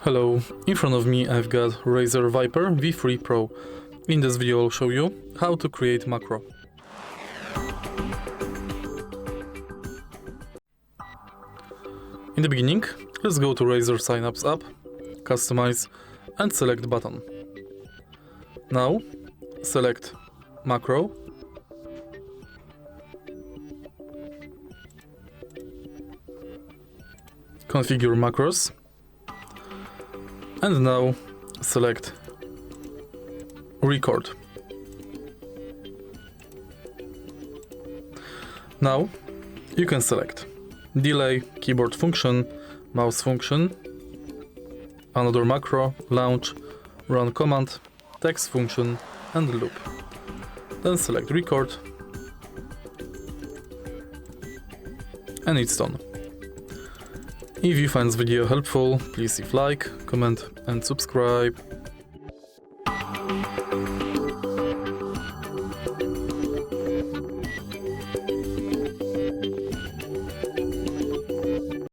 Hello, in front of me I've got RAZER Viper V3 Pro. In this video I'll show you how to create macro. In the beginning, let's go to RAZER Synapse app, customize and select button. Now select macro, configure macros, and now select record. Now you can select delay, keyboard function, mouse function, another macro, launch, run command, text function and loop. Then select record and it's done. If you find this video helpful, please leave like, comment and subscribe.